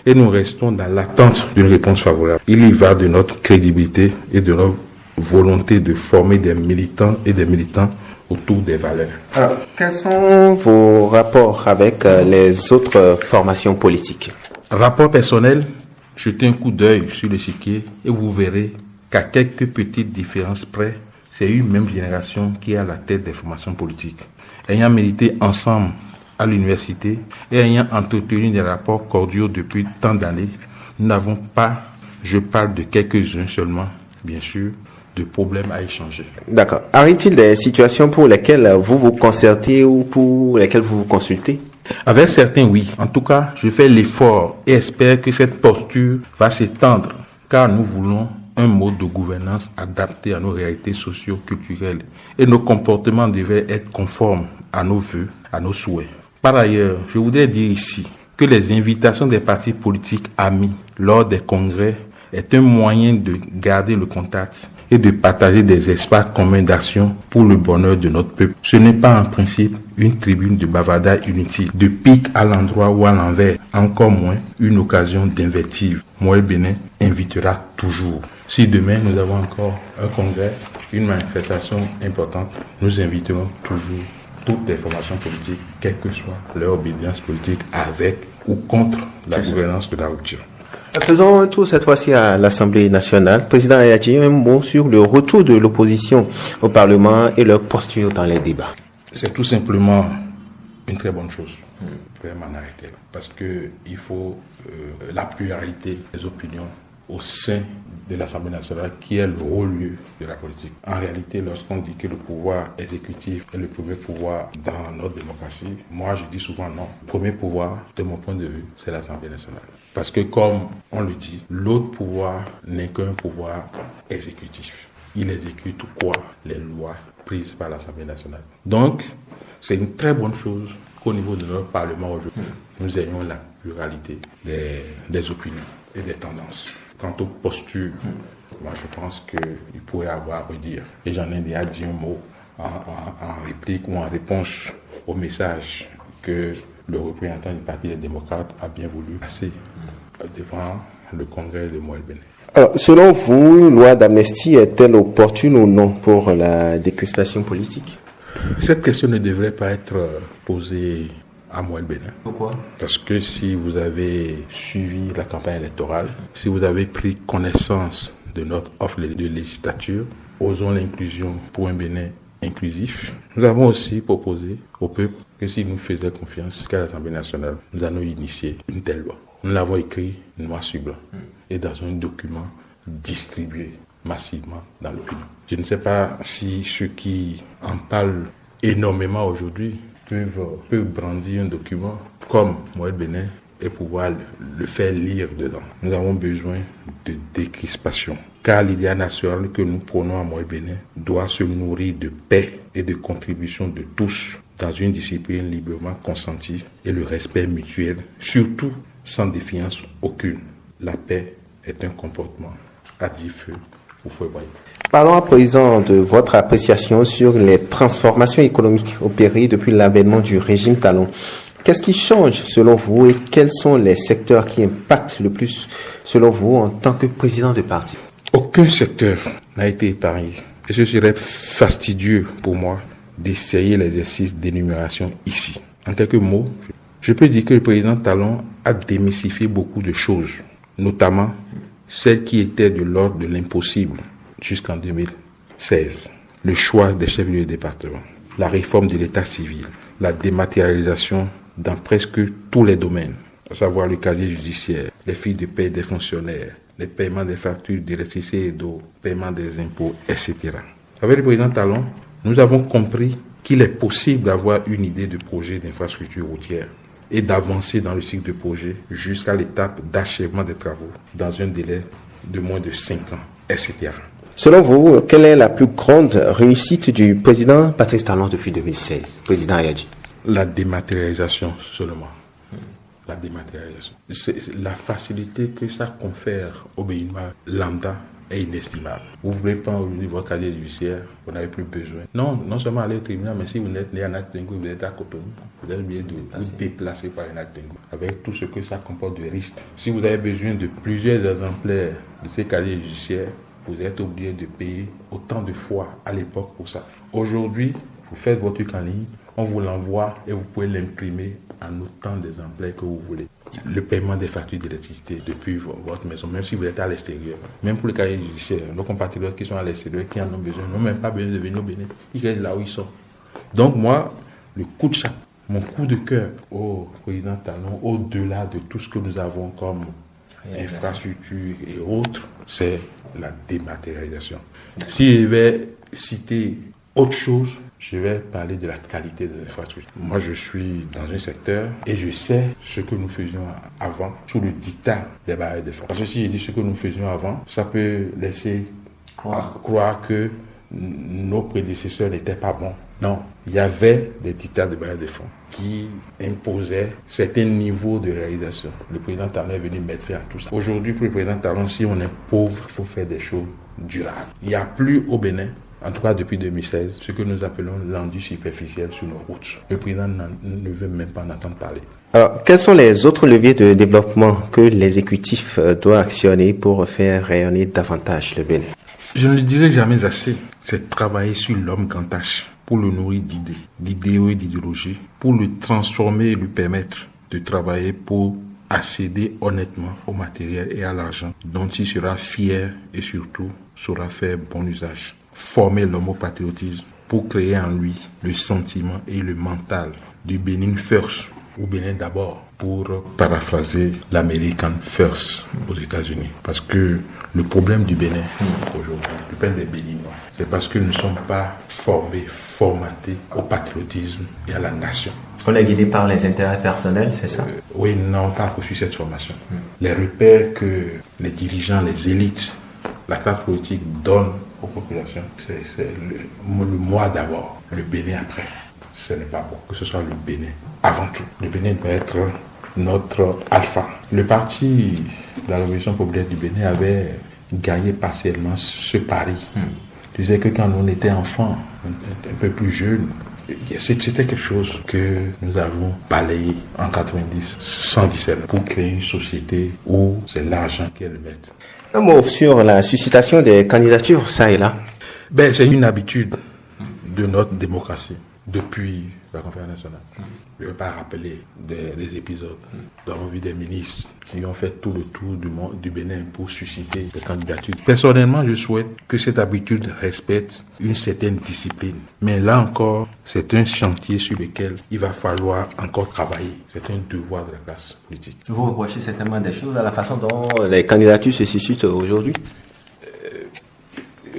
et nous restons dans l'attente d'une réponse favorable. Il y va de notre crédibilité et de notre volonté de former des militants et des militants autour des valeurs. Alors, quels sont vos rapports avec les autres formations politiques? Rapport personnel, jetez un coup d'œil sur l'échiquier et vous verrez qu'à quelques petites différences près, c'est une même génération qui est à la tête des formations politiques. Ayant milité ensemble à l'université et ayant entretenu des rapports cordiaux depuis tant d'années, nous n'avons pas, je parle de quelques-uns seulement, bien sûr, de problèmes à échanger. D'accord. Arrive-t-il des situations pour lesquelles vous vous concertez ou pour lesquelles vous vous consultez? Avec certains, oui. En tout cas, je fais l'effort et espère que cette posture va s'étendre, car nous voulons un mode de gouvernance adapté à nos réalités socio-culturelles et nos comportements devaient être conformes à nos vœux, à nos souhaits. Par ailleurs, je voudrais dire ici que les invitations des partis politiques amis lors des congrès est un moyen de garder le contact et de partager des espaces communs d'action pour le bonheur de notre peuple. Ce n'est pas en principe une tribune de bavardage inutile, de pique à l'endroit ou à l'envers, encore moins une occasion d'invective. Moelle Bénin invitera toujours. Si demain nous avons encore un congrès, une manifestation importante, nous inviterons toujours toutes les formations politiques, quelle que soit leur obédience politique, avec ou contre la gouvernance de la rupture. Faisons un tour cette fois-ci à l'Assemblée nationale. Président Ayadji, un mot sur le retour de l'opposition au Parlement et leur posture dans les débats. C'est tout simplement une très bonne chose. On peut m'en arrêter là. Parce qu'il faut la pluralité des opinions au sein de l'Assemblée nationale qui est le haut lieu de la politique. En réalité, lorsqu'on dit que le pouvoir exécutif est le premier pouvoir dans notre démocratie, moi je dis souvent non. Le premier pouvoir, de mon point de vue, c'est l'Assemblée nationale. Parce que comme on le dit, l'autre pouvoir n'est qu'un pouvoir exécutif. Il exécute quoi? Les lois prises par l'Assemblée nationale. Donc, c'est une très bonne chose qu'au niveau de notre Parlement aujourd'hui, nous ayons la pluralité des opinions et des tendances. Quant aux postures, moi je pense qu'il pourrait y avoir à redire. Et j'en ai déjà dit un mot en réplique ou en réponse au message que le représentant du Parti des démocrates a bien voulu passer devant le congrès de Moelle Bénin. Alors, selon vous, une loi d'amnistie est-elle opportune ou non pour la décrispation politique? Cette question ne devrait pas être posée à Moël Bénin. Pourquoi? Parce que si vous avez suivi la campagne électorale, si vous avez pris connaissance de notre offre de législature, osons l'inclusion pour un Bénin inclusif, nous avons aussi proposé au peuple que s'il nous faisait confiance qu'à l'Assemblée nationale, nous allons initier une telle loi. Nous l'avons écrit noir sur blanc et dans un document distribué massivement dans l'opinion. Je ne sais pas si ceux qui en parlent énormément aujourd'hui peuvent brandir un document comme Moël Bénin et pouvoir le faire lire dedans. Nous avons besoin de décrispation, car l'idéal national que nous prenons à Moël Bénin doit se nourrir de paix et de contribution de tous dans une discipline librement consentie et le respect mutuel, surtout sans défiance aucune. La paix est un comportement à 10 feux ou feu boyau. Parlons à présent de votre appréciation sur les transformations économiques opérées depuis l'avènement du régime Talon. Qu'est-ce qui change selon vous et quels sont les secteurs qui impactent le plus selon vous en tant que président de parti? Aucun secteur n'a été épargné. Et ce serait fastidieux pour moi d'essayer l'exercice d'énumération ici. En quelques mots, je peux dire que le président Talon a démystifié beaucoup de choses, notamment celles qui étaient de l'ordre de l'impossible jusqu'en 2016. Le choix des chefs de département, la réforme de l'état civil, la dématérialisation dans presque tous les domaines, à savoir le casier judiciaire, les fiches de paie des fonctionnaires, les paiements des factures d'électricité et d'eau, paiement des impôts, etc. Avec le président Talon, nous avons compris qu'il est possible d'avoir une idée de projet d'infrastructure routière et d'avancer dans le cycle de projet jusqu'à l'étape d'achèvement des travaux dans un délai de moins de 5 ans, etc. Selon vous, quelle est la plus grande réussite du président Patrice Talon depuis 2016, président Ayadji? La dématérialisation seulement. La dématérialisation. La facilité que ça confère au Béninois lambda est inestimable. Vous ne voulez pas aujourd'hui votre casier judiciaire, vous n'avez plus besoin. Non seulement aller au tribunal, mais si vous êtes né à Natengo, vous êtes à Cotonou, vous avez bien de vous déplacer par un Natengo, avec tout ce que ça comporte de risques. Si vous avez besoin de plusieurs exemplaires de ces casiers judiciaires, vous êtes obligé de payer autant de fois à l'époque pour ça. Aujourd'hui, vous faites votre truc en ligne, on vous l'envoie et vous pouvez l'imprimer en autant d'exemplaires que vous voulez. Le paiement des factures d'électricité depuis votre maison, même si vous êtes à l'extérieur, même pour les casiers judiciaires, nos compatriotes qui sont à l'extérieur, qui en ont besoin, n'ont même pas besoin de venir au Bénin, ils restent là où ils sont. Donc moi, le coup de chapeau, mon coup de cœur au président Talon, au-delà de tout ce que nous avons comme infrastructure et autres, c'est la dématérialisation. Si je vais citer autre chose, je vais parler de la qualité des infrastructures. Moi, je suis dans un secteur et je sais ce que nous faisions avant sous le dictat des barrières de fonds. Parce que si je dis ce que nous faisions avant, ça peut laisser croire que nos prédécesseurs n'étaient pas bons. Non, il y avait des dictats de barrières de fonds qui imposaient certains niveaux de réalisation. Le président Talon est venu mettre fin à tout ça. Aujourd'hui, pour le président Talon, si on est pauvre, il faut faire des choses durables. Il n'y a plus au Bénin, en tout cas depuis 2016, ce que nous appelons l'enduit superficiel sur nos routes. Le président ne veut même pas en entendre parler. Alors, quels sont les autres leviers de développement que l'exécutif doit actionner pour faire rayonner davantage le Bénin? Je ne le dirai jamais assez. C'est travailler sur l'homme grand H pour le nourrir d'idées, d'idéaux et d'idéologies, pour le transformer et lui permettre de travailler pour accéder honnêtement au matériel et à l'argent dont il sera fier et surtout saura faire bon usage. Former l'homme au patriotisme pour créer en lui le sentiment et le mental du Benin First, ou Bénin d'abord, pour paraphraser l'American First aux États-Unis. Parce que le problème du Bénin aujourd'hui, le problème des Béninois, c'est parce que nous ne sommes pas formatés au patriotisme et à la nation. On est guidé par les intérêts personnels, c'est ça? Oui, nous n'avons pas reçu cette formation. Les repères que les dirigeants, les élites, la classe politique donnent aux populations, c'est le moi d'abord, le Bénin après. Ce n'est pas bon. Que ce soit le Bénin avant tout. Le Bénin doit être notre alpha. Le parti de la Révolution populaire du Bénin avait gagné partiellement ce pari. Tu disais que quand on était enfant, un peu plus jeune, c'était quelque chose que nous avons balayé en 90, 117, pour créer une société où c'est l'argent qui est le maître. Un mot sur la suscitation des candidatures, ça et là. C'est une habitude de notre démocratie. depuis la conférence nationale. Je ne vais pas rappeler des épisodes. Nous avons vu des ministres qui ont fait tout le tour du Bénin pour susciter des candidatures. Personnellement, je souhaite que cette habitude respecte une certaine discipline. Mais là encore, c'est un chantier sur lequel il va falloir encore travailler. C'est un devoir de la classe politique. Vous reprochez certainement des choses à la façon dont les candidatures se suscitent aujourd'hui?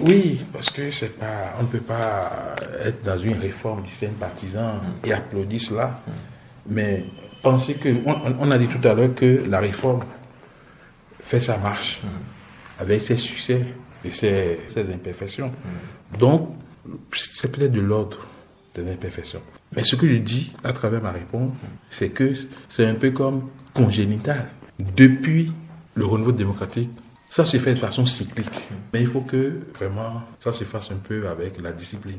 Oui, parce que on ne peut pas être dans une réforme du système partisan et applaudir cela. Mais pensez que, on a dit tout à l'heure que la réforme fait sa marche avec ses succès et ses imperfections. Donc, c'est peut-être de l'ordre des imperfections. Mais ce que je dis à travers ma réponse, c'est que c'est un peu comme congénital. Depuis le renouveau démocratique, ça se fait de façon cyclique. Mais il faut que, vraiment, ça se fasse un peu avec la discipline.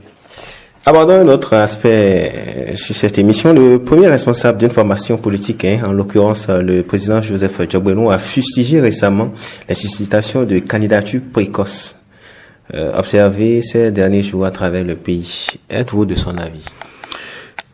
Abordons un autre aspect sur cette émission. Le premier responsable d'une formation politique, en l'occurrence le président Joseph Djobouénou, a fustigé récemment la suscitation de candidatures précoces observées ces derniers jours à travers le pays. Êtes-vous de son avis?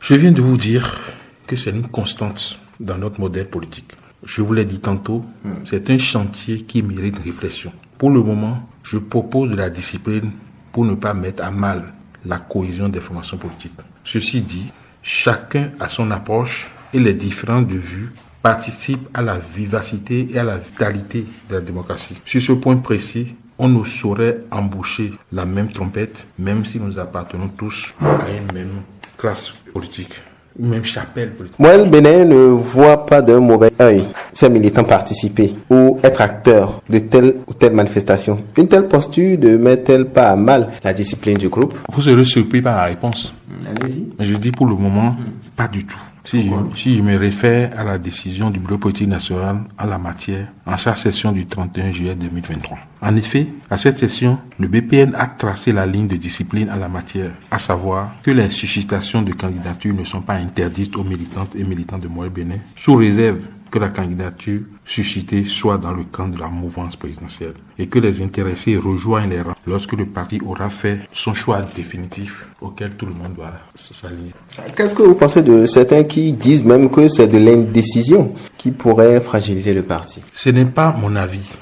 Je viens de vous dire que c'est une constante dans notre modèle politique. Je vous l'ai dit tantôt, c'est un chantier qui mérite réflexion. Pour le moment, je propose de la discipline pour ne pas mettre à mal la cohésion des formations politiques. Ceci dit, chacun a son approche et les différences de vue participent à la vivacité et à la vitalité de la démocratie. Sur ce point précis, on ne saurait emboucher la même trompette, même si nous appartenons tous à une même classe politique. Même chapelle politique. Moël Bénin ne voit pas d'un mauvais œil ces militants participer ou être acteurs de telle ou telle manifestation. Une telle posture ne met-elle pas à mal la discipline du groupe? Vous serez surpris par la réponse. Allez-y. Mais je dis pour le moment, pas du tout. Si je me réfère à la décision du Bureau politique national en la matière, en sa session du 31 juillet 2023. En effet, à cette session, le BPN a tracé la ligne de discipline en la matière, à savoir que les suscitations de candidatures ne sont pas interdites aux militantes et militants de Moël Bénin, sous réserve que la candidature suscitée soit dans le camp de la mouvance présidentielle et que les intéressés rejoignent les rangs lorsque le parti aura fait son choix définitif auquel tout le monde doit s'aligner. Qu'est-ce que vous pensez de certains qui disent même que c'est de l'indécision qui pourrait fragiliser le parti? Ce n'est pas mon avis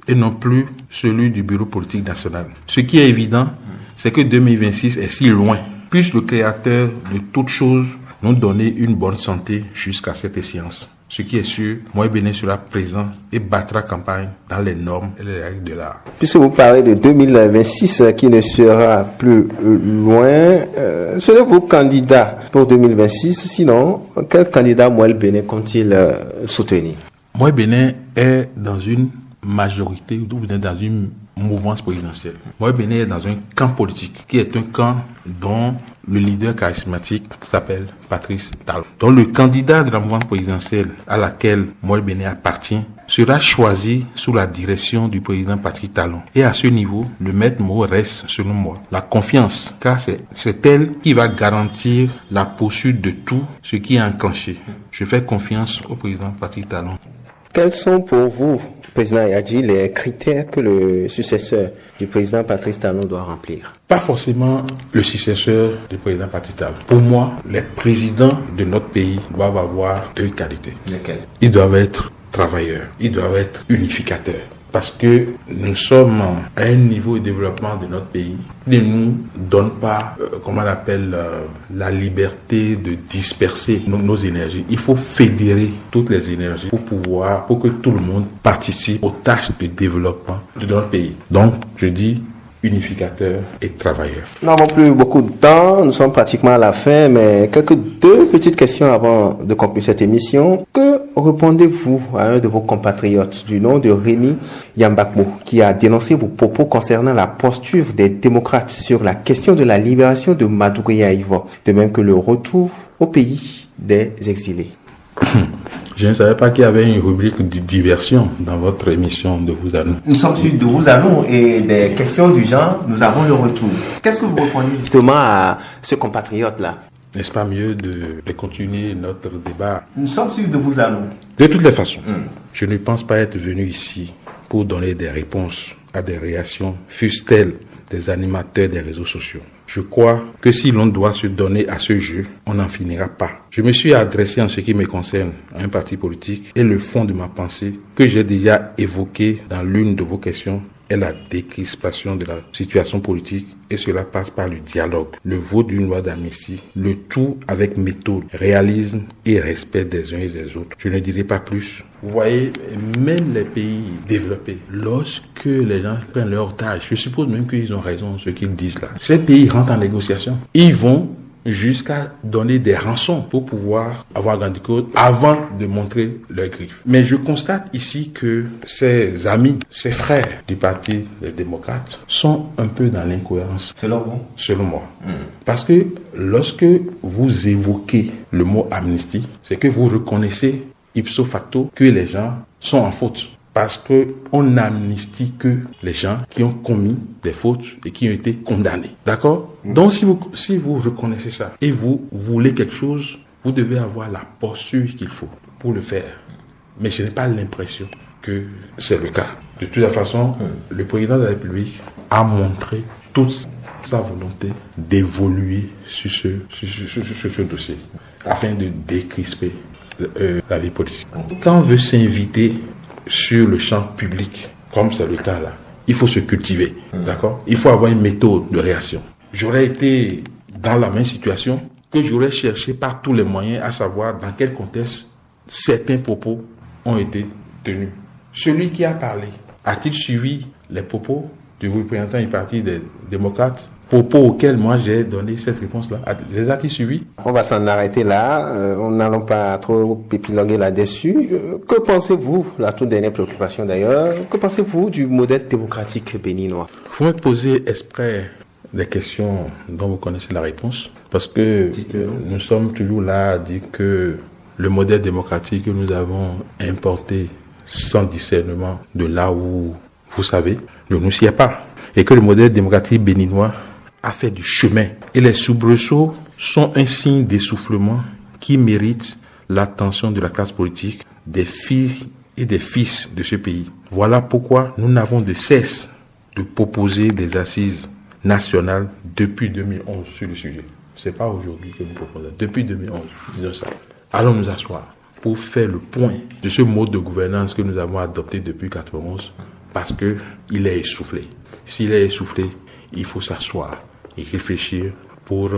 et non plus celui du Bureau politique national. Ce qui est évident, c'est que 2026 est si loin. Puisse le créateur de toutes choses nous donner une bonne santé jusqu'à cette échéance. Ce qui est sûr, Moël Bénin sera présent et battra campagne dans les normes et les règles de l'art. Puisque vous parlez de 2026 qui ne sera plus loin, serez-vous candidat pour 2026? Sinon, quel candidat Moël Bénin compte-t-il soutenir? Moël Bénin est dans une majorité ou dans une mouvance présidentielle. Moël Bénin est dans un camp politique qui est un camp dont le leader charismatique s'appelle Patrice Talon. Donc le candidat de la mouvance présidentielle à laquelle Moël Bénin appartient sera choisi sous la direction du président Patrice Talon. Et à ce niveau, le maître mot reste, selon moi, la confiance, car c'est elle qui va garantir la poursuite de tout ce qui est enclenché. Je fais confiance au président Patrice Talon. Quels sont pour vous, président Yadji, les critères que le successeur du président Patrice Talon doit remplir? Pas forcément le successeur du président Patrice Talon. Pour moi, les présidents de notre pays doivent avoir deux qualités. Lesquelles? Ils doivent être travailleurs, ils doivent être unificateurs. Parce que nous sommes à un niveau de développement de notre pays qui ne nous donne pas, comment on appelle, la liberté de disperser nos énergies. Il faut fédérer toutes les énergies pour que tout le monde participe aux tâches de développement de notre pays. Donc, je dis unificateur et travailleur. Nous n'avons plus beaucoup de temps, nous sommes pratiquement à la fin, mais deux petites questions avant de conclure cette émission. Que répondez-vous à un de vos compatriotes du nom de Rémi Yambakbo, qui a dénoncé vos propos concernant la posture des démocrates sur la question de la libération de Madougouya Ivo, de même que le retour au pays des exilés? Je ne savais pas qu'il y avait une rubrique de diversion dans votre émission de Vous à nous. Nous sommes sur de Vous à nous et des questions du genre, nous avons le retour. Qu'est-ce que vous répondez justement à ce compatriote-là? N'est-ce pas mieux de continuer notre débat? Nous sommes sur de Vous à nous. De toutes les façons, je ne pense pas être venu ici pour donner des réponses à des réactions, fussent-elles des animateurs des réseaux sociaux. Je crois que si l'on doit se donner à ce jeu, on n'en finira pas. Je me suis adressé en ce qui me concerne à un parti politique et le fond de ma pensée que j'ai déjà évoqué dans l'une de vos questions est la décrispation de la situation politique et cela passe par le dialogue, le vote d'une loi d'amnistie, le tout avec méthode, réalisme et respect des uns et des autres. Je ne dirai pas plus. Vous voyez, même les pays développés, lorsque les gens prennent leur tâche, je suppose même qu'ils ont raison ce qu'ils disent là. Ces pays rentrent en négociation. Ils vont jusqu'à donner des rançons pour pouvoir avoir gain de cause avant de montrer leurs griffes. Mais je constate ici que ces amis, ces frères du Parti des démocrates sont un peu dans l'incohérence. Selon vous? Selon moi. Parce que lorsque vous évoquez le mot amnistie, c'est que vous reconnaissez ipso facto que les gens sont en faute. Parce qu'on n'amnistie que les gens qui ont commis des fautes et qui ont été condamnés. D'accord? Donc, si vous reconnaissez ça et vous voulez quelque chose, vous devez avoir la posture qu'il faut pour le faire. Mais je n'ai pas l'impression que c'est le cas. De toute façon, le président de la République a montré toute sa volonté d'évoluer sur ce dossier afin de décrisper la vie politique. Quand on veut s'inviter sur le champ public, comme c'est le cas là, il faut se cultiver, d'accord? Il faut avoir une méthode de réaction. J'aurais été dans la même situation que j'aurais cherché par tous les moyens à savoir dans quel contexte certains propos ont été tenus. Celui qui a parlé, a-t-il suivi les propos du représentant du Parti des démocrates, propos auxquels moi j'ai donné cette réponse-là? Les a-t-il suivis? On va s'en arrêter là. On n'allons pas trop épiloguer là-dessus. Que pensez-vous, la toute dernière préoccupation d'ailleurs, que pensez-vous du modèle démocratique béninois? Vous me posez exprès des questions dont vous connaissez la réponse, parce que nous sommes toujours là à dire que le modèle démocratique que nous avons importé sans discernement de là où, vous savez, ne nous sied pas. Et que le modèle démocratique béninois a fait du chemin. Et les soubresauts sont un signe d'essoufflement qui mérite l'attention de la classe politique, des filles et des fils de ce pays. Voilà pourquoi nous n'avons de cesse de proposer des assises nationales depuis 2011 sur le sujet. C'est pas aujourd'hui que nous proposons. Depuis 2011, disons ça. Allons nous asseoir pour faire le point de ce mode de gouvernance que nous avons adopté depuis 1991 parce que il est essoufflé. S'il est essoufflé, il faut s'asseoir et réfléchir pour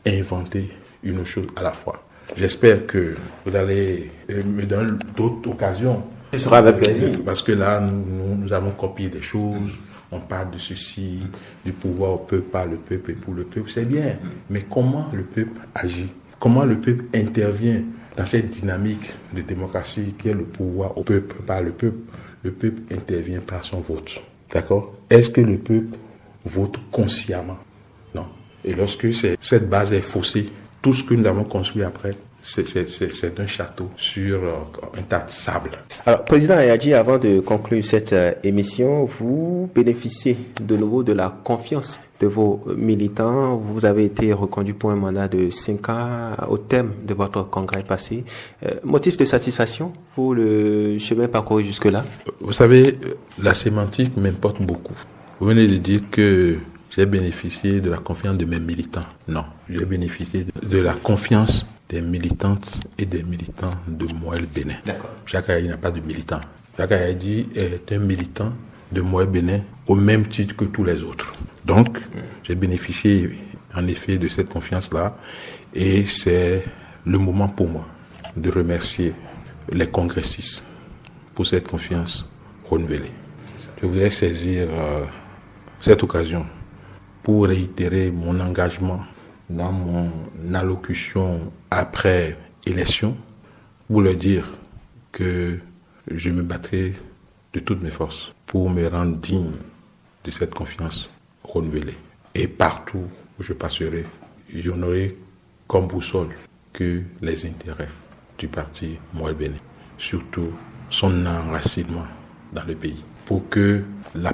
inventer une chose à la fois. J'espère que vous allez me donner d'autres occasions. Ce sera avec plaisir. Parce que là, nous avons copié des choses. On parle de ceci, du pouvoir au peuple, par le peuple et pour le peuple. C'est bien. Mais comment le peuple agit? Comment le peuple intervient dans cette dynamique de démocratie qui est le pouvoir au peuple, par le peuple? Le peuple intervient par son vote. D'accord? Est-ce que le peuple vote consciemment? Non. Et lorsque cette base est faussée, tout ce que nous avons construit après, c'est un château sur un tas de sable. Alors, Président Ayadji, avant de conclure cette émission, vous bénéficiez de nouveau de la confiance de vos militants. Vous avez été reconduit pour un mandat de 5 ans au terme de votre congrès passé. Motif de satisfaction pour le chemin parcouru jusque-là? Vous savez, la sémantique m'importe beaucoup. Vous venez de dire que j'ai bénéficié de la confiance de mes militants. Non, j'ai bénéficié de la confiance des militantes et des militants de Moël Bénin. D'accord. Jacques Ayadji n'a pas de militant. Jacques Ayadji est un militant de Moël Bénin au même titre que tous les autres. Donc, j'ai bénéficié en effet de cette confiance-là et c'est le moment pour moi de remercier les congressistes pour cette confiance renouvelée. Je voudrais saisir cette occasion pour réitérer mon engagement dans mon allocution après élection, pour leur dire que je me battrai de toutes mes forces pour me rendre digne de cette confiance renouvelée. Et partout où je passerai, je n'aurai comme boussole que les intérêts du parti Moël Bénin, surtout son enracinement dans le pays, pour que la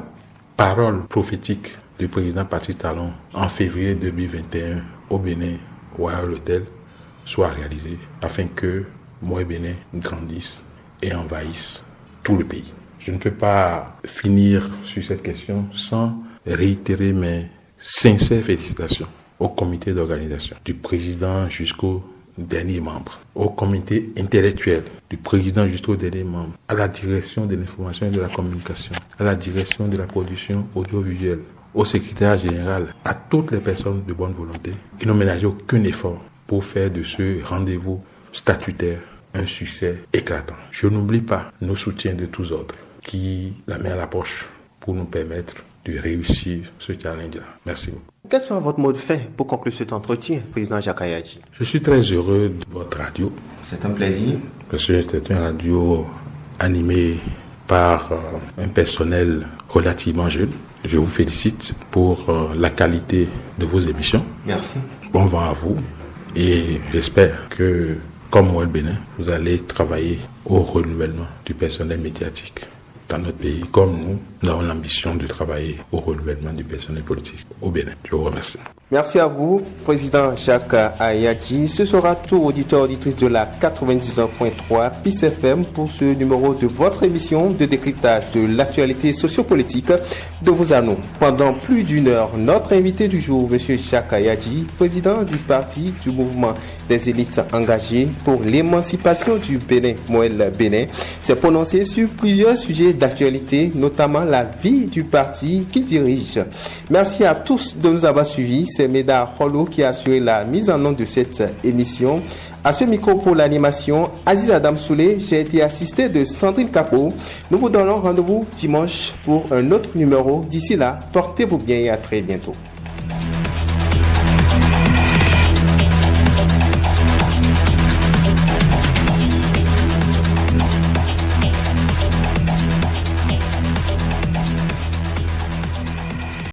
parole prophétique du président Patrice Talon en février 2021 au Bénin, Royal Hotel, soit réalisée afin que Moël Bénin grandisse et envahisse tout le pays. Je ne peux pas finir sur cette question sans réitérer mes sincères félicitations au comité d'organisation, du président jusqu'au dernier membre, au comité intellectuel, du président jusqu'au dernier membre, à la direction de l'information et de la communication, à la direction de la production audiovisuelle, au secrétaire général, à toutes les personnes de bonne volonté, qui n'ont ménagé aucun effort pour faire de ce rendez-vous statutaire un succès éclatant. Je n'oublie pas nos soutiens de tous ordres qui la mettent à la poche pour nous permettre de réussir ce challenge-là. Merci beaucoup. Quel sera votre mot de fin pour conclure cet entretien, président Jacques Ayadji? Je suis très heureux de votre radio. C'est un plaisir. Parce que c'est une radio animée par un personnel relativement jeune. Je vous félicite pour la qualité de vos émissions. Merci. Bon vent à vous et j'espère que, comme moi le Bénin, vous allez travailler au renouvellement du personnel médiatique dans notre pays, comme nous avons l'ambition de travailler au renouvellement du personnel politique au Bénin. Je vous remercie. Merci à vous, président Jacques Ayadji. Ce sera tout, auditeur auditrice de la 99.3 PIS FM pour ce numéro de votre émission de décryptage de l'actualité sociopolitique de vos annonces. Pendant plus d'une heure, notre invité du jour, M. Jacques Ayadji, président du parti du mouvement des élites engagées pour l'émancipation du Bénin, Moël Bénin, s'est prononcé sur plusieurs sujets d'actualité, notamment la vie du parti qu'il dirige. Merci à tous de nous avoir suivis. C'est Médard Holo qui a assuré la mise en onde de cette émission. À ce micro pour l'animation, Aziz Adam Soulé, j'ai été assisté de Sandrine Capot. Nous vous donnons rendez-vous dimanche pour un autre numéro. D'ici là, portez-vous bien et à très bientôt.